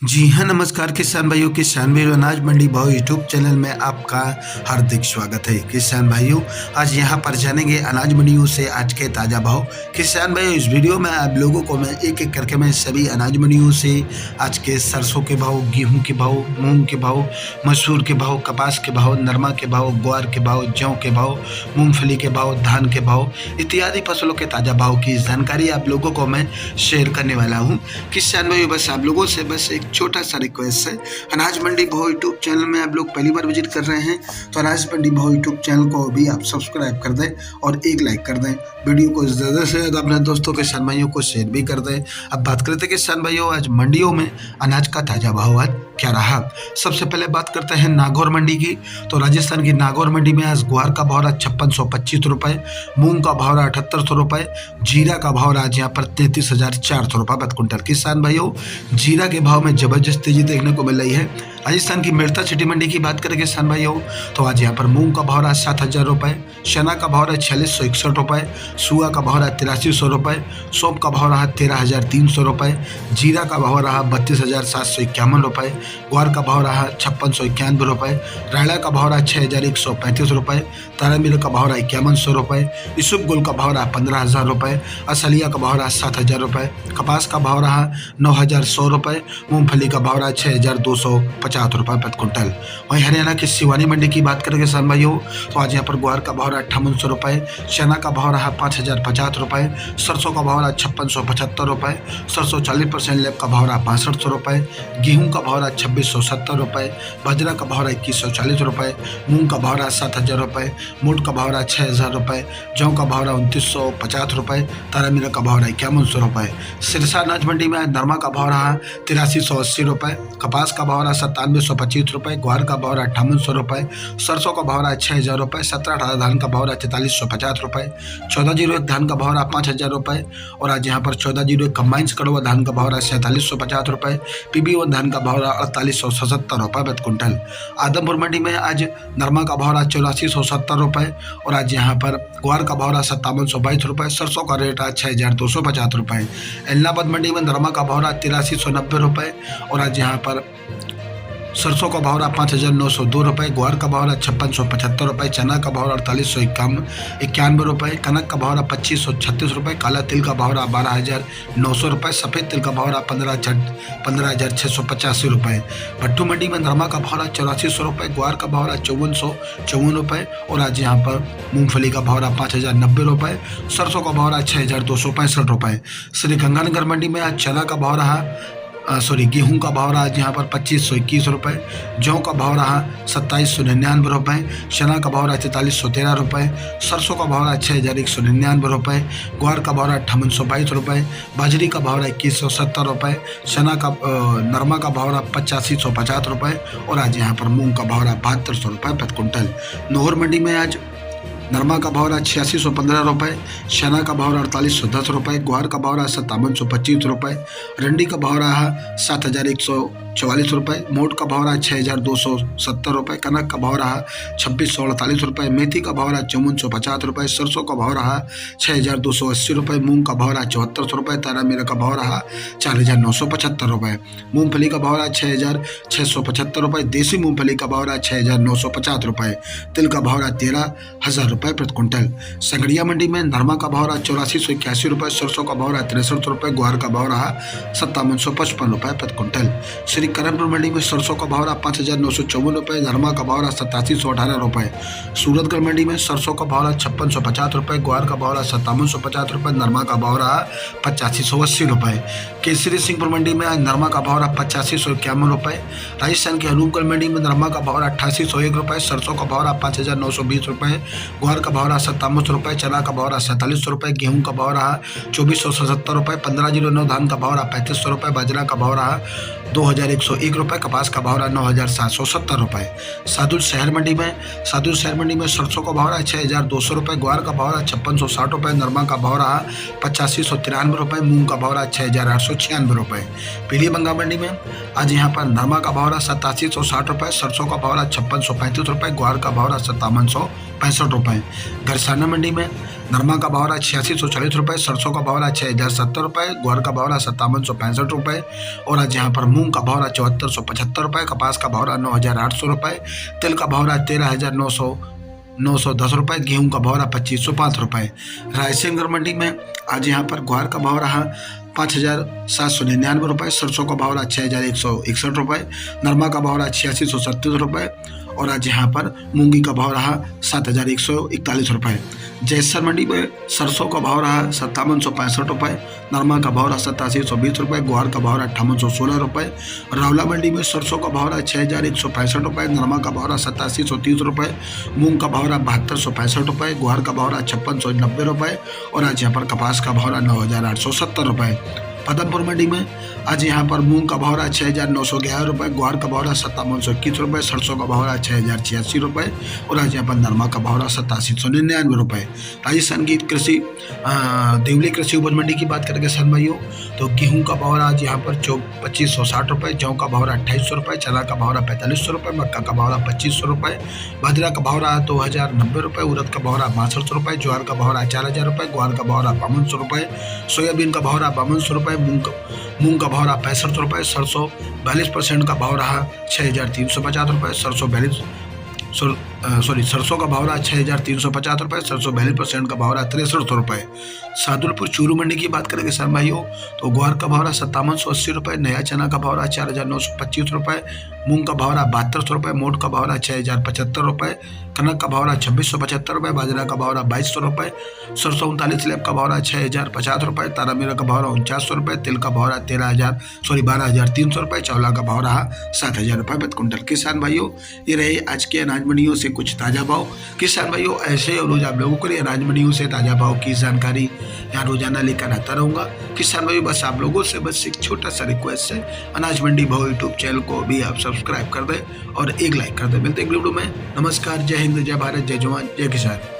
जी हाँ, नमस्कार किसान भाइयों। किसान भाइयों, अनाज मंडी भाव यूट्यूब चैनल में आपका हार्दिक स्वागत है। किसान भाइयों, आज यहाँ पर जानेंगे अनाज मंडियों से आज के ताज़ा भाव। किसान भाइयों, इस वीडियो में आप लोगों को मैं एक एक करके मैं सभी अनाज मंडियों से आज के सरसों के भाव, गेहूँ के भाव, मूंग के भाव, मसूर के भाव, कपास के भाव, नरमा के भाव, ग्वार के भाव, जौ के भाव, मूंगफली के भाव, धान के भाव इत्यादि फसलों के ताज़ा भाव की जानकारी आप लोगों को मैं शेयर करने वाला हूँ। किसान भाइयों, बस आप लोगों से बस एक छोटा सा रिक्वेस्ट है। अनाज मंडी भाव यूट्यूब चैनल में आप लोग पहली बार विजिट कर रहे हैं तो अनाज मंडी भाव यूट्यूब चैनल को भी आप सब्सक्राइब कर दें और एक लाइक कर दें। वीडियो को ज़्यादा से ज़्यादा अपने दोस्तों किसान भाइयों को शेयर भी कर दें। अब बात करते हैं किसान भाइयों, आज मंडियों में अनाज का ताज़ा भाव आज क्या रहा। सबसे पहले बात करते हैं नागौर मंडी की। तो राजस्थान की नागौर मंडी में आज ग्वार का भाव रहा 5625 रुपये, मूंग का भाव रहा 7800 रुपये, जीरा का भाव रहा आज यहाँ पर 33,400 रुपये प्रति क्विंटल। किसान भाइयों, जीरा के भाव में जबरदस्त तेजी देखने को मिल रही है। राजस्थान की मेड़ता सिटी मंडी की बात करें किसान भाइयों, तो आज यहाँ पर मूंग का भाव रहा 7,000 रुपये, चना का भाव रहा 4661 रुपये, सुआ का भाव रहा 8300 रुपये, सौंफ का भाव रहा 13,300 रुपये, जीरा का भाव रहा 32,751 रुपये, ग्वार का भाव रहा 5691 रुपये, रायला का भाव रहा 6,135 रुपये, तारामीर का भाव रहा 5100 रुपये, यूसुफ गुल का भाव रहा 15,000 रुपये, असलिया का भाव रहा 7,000 रुपये, कपास का भाव रहा 9,100 रुपये, मूंगफली का भाव रहा 6,250 रुपये प्रति क्विंटल। वहीं हरियाणा की सिवानी मंडी की बात करें किसान भाइयों, तो आज यहाँ पर ग्वार का भाव रहा 5800 रुपये, चना का भाव रहा 5,050 रुपये, सरसों का भाव रहा 5675 रुपये, सरसों 40% लेब का भाव रहा 6500 रुपये, गेहूँ का भाव रहा 2670 रुपये, बाजरा का भाव रहा 2140 रुपये, मूंग का भाव रहा 7,000 रुपये, मोट का भाव रहा 6,000 रुपये, जौ का भाव रहा 2950 रुपये, तारामीरा का भाव रहा 5100 रुपये। सिरसा अनाज मंडी में नरमा का भाव रहा 8380 रुपये, कपास का भाव रहा 9725 रुपये, ग्वार का भाव रहा 5800 रुपये, सरसों का भाव रहा 6,000 रुपये, 17-18 धान का भाव रहा 4350 रुपये, 1401 धान का भाव रहा 5,000 रुपये और आज यहाँ पर 1401 कंबाइंस कड़वा धान का भाव रहा 4750 रुपये, PB1 धान का भाव रहा 4877 रुपये प्रति क्विंटल। आदमपुर मंडी में आज नरमा का भाव रहा 8470 रुपये और आज यहाँ पर ग्वार का भाव रहा 5722 रुपये, सरसों का रेट रहा 6,250 रुपये। इलाहाबाद मंडी में नरमा का भाव रहा 8390 रुपये और आज यहाँ पर सरसों का भाव रहा 5,902 रुपये, ग्वार का भाव रहा 5675 रुपये, चना का भाव रहा 4891 रुपये, कनक का भाव रहा 2536 रुपये, काला तिल का भाव रहा 12,900 रुपये, सफ़ेद तिल का भाव रहा 15,685 रुपये। भट्टू मंडी में नरमा का भाव रहा 8400 रुपये, ग्वार का भाव रहा 5454 रुपये और आज यहाँ पर मूंगफली का भाव रहा 5,090 रुपये, सरसों का भाव रहा 6,265 रुपये। श्री गंगानगर मंडी में आज चना का भाव रहा गेहूं का भाव रहा यहाँ पर 2521 रुपये, जौ का भाव रहा 2799 रुपये, चना का भाव रहा 4313 रुपये, सरसों का भाव रहा 6199 रुपये, ग्वार का भाव रहा 5822 रुपये, बाजरी का भाव रहा 2170 रुपये, चना का नरमा का भाव रहा 8550 रुपये और आज यहाँ पर मूंग का भाव रहा 7200 रुपये प्रति क्विंटल। नौहर मंडी में आज नरमा का भाव रहा 8615 रुपये, चना का भाव रहा 4810 रुपये, ग्वार का भाव रहा 5725 रुपये, रंडी का भाव रहा 7144 रुपये, मोट का भाव रहा 6270 रुपये, कनक का भाव रहा 2648 रुपये, मेथी का भाव रहा 5450 रुपये, सरसों का भाव रहा 6280 रुपये, मूंग का भाव रहा 7400 रुपये, तारामीरा का भाव रहा 4,975 रुपये, मूंगफली का भाव रहा 6,675 रुपये, देसी मूंगफली का भाव रहा 6,950 रुपये, तिल का भाव रहा 13,000 रुपये प्रति क्विंटल। संगड़िया मंडी में नरमा का भाव रहा 8481 रुपये, सरसों का भाव रहा 63 रुपये, ग्वार का भाव रहा 5755 रुपये प्रति क्विंटल। श्री करणपुर मंडी में सरसों का भाव रहा 5,954 रुपये, नरमा का भाव रहा 8718 रुपये। सूरतगढ़ मंडी में सरसों का भाव रहा 5650 रुपये, ग्वार का भाव रहा 5750 रुपये, नरमा का भाव रहा 8580 रुपये। केसरी सिंहपुर मंडी में आज नरमा का भाव रहा 8551 रुपये। राजस्थान के अनूपगढ़ मंडी में नरमा का भाव रहा 8801 रुपये, सरसों का भाव रहा 5,920 रुपये, ग्वार का भाव रहा 5700 रुपये, चना का भाव रहा 4700 रुपये, गेहूं का भाव रहा 2477 रुपये, 1509 धान का भाव रहा 3500 रुपये, बाजरा का भाव रहा 2,101 रुपये, कपास का भाव रहा 9,770 रुपये। सादुल शहर मंडी में सरसों का भाव रहा 6,200 रुपये, ग्वार का भाव रहा 5660 रुपये, नरमा का भाव रहा 8593 रुपये, मूंग का भाव रहा 6,896 रुपये। पीली बंगा मंडी में आज यहाँ पर नरमा का भाव रहा 8760 रुपये, सरसों का भाव रहा 5635 रुपये, ग्वार का भाव रहा 5765 रुपये। गरसाना मंडी में नरमा का भाव रहा 8640 रुपये, सरसों का भाव रहा 6070 रुपये, ग्वार का भाव रहा 5765 रुपये और आज यहाँ पर मूंग का भाव रहा 7475 रुपये, कपास का भाव रहा 9800 रुपये, तिल का भाव रहा 13910 रुपये, गेहूं का भाव रहा 2505 रुपये। रायसेन मंडी में आज यहाँ पर ग्वार का भाव रहा 5799 रुपये, सरसों का भाव रहा 6161 रुपये, नरमा का भाव रहा 8637 रुपये और आज यहाँ पर मूंगी का भाव रहा 7141 रुपये। जैसर मंडी में सरसों का भाव रहा 5765 रुपये, नरमा का भाव रहा 8720 रुपये, ग्वार का भाव रहा 5816 रुपये। रावला मंडी में सरसों का भाव रहा 6165 रुपये, नरमा का भाव रहा 8730 रुपये, मूंग का भाव रहा 7265 रुपये, ग्वार का भाव रहा 5690 रुपये और आज यहाँ पर कपास का भाव रहा 9870 रुपये। पदमपुर मंडी में आज यहाँ पर मूंग का भाव रहा 6911 रुपये, ग्वार का भाव रहा 5721 रुपये, सरसों का भाव रहा 6086 रुपये और आज यहाँ पर नरमा का भाव रहा 8799 रुपये। राजस्थान की कृषि देवली कृषि उपज मंडी की बात करेंगे किसान भाइयों तो गेहूं का भाव रहा आज यहाँ पर 2560 रुपये, जौ का भाव रहा 2800 रुपये, चना का भाव रहा 4500 रुपये, मक्का का भाव रहा 2500 रुपये, बाजरा का भाव रहा 2090 रुपये, उड़द का भाव रहा 6200 रुपये, ज्वार का भाव रहा 4000 रुपये, ग्वार का भाव रहा 5200 रुपये, सोयाबीन का भाव रहा 5200 रुपये, मूंग का भाव रहा 65 रुपये, सरसों 42% का भाव रहा 6350 रुपये, सरसों का भाव रहा 6350 रुपये, सरसों 42% का भाव रहा 6300 रुपये। सादुलपुर चूरू मंडी की बात करें किसान भाइयों तो ग्वार का भाव रहा 5780 रुपये, नया चना का भाव रहा 4925 रुपये, मूंग का भाव रहा 7200 रुपये, मोट का भाव रहा 6075 रुपये, कनक का भाव रहा 2675 रुपये, बाजरा का भाव रहा 2200 रुपये, सरसों 39 स्लैब का भाव रहा 6050 रुपये, तारा मीरा का भाव रहा 4900 रुपये, तिल का भाव रहा 12300 रुपये, चौला का भाव रहा 7000 रुपये प्रति कुंटल। किसान भाइयों ये रहे आज के अनाज मंडियों से कुछ ताज़ा भाव। किसान भाइयों ऐसे और रोज आप लोगों को अनाज मंडियों से ताज़ा भाव की जानकारी यहाँ रोजाना लेकर आता रहूँगा। किसान भाइयों बस आप लोगों से बस एक छोटा सा रिक्वेस्ट है, अनाज मंडी भाव यूट्यूब चैनल को भी आप सब्सक्राइब कर दें और एक लाइक कर दें। मिलते हैं वीडियो में। नमस्कार, जय हिंद, जय भारत, जय जवान, जय किसान।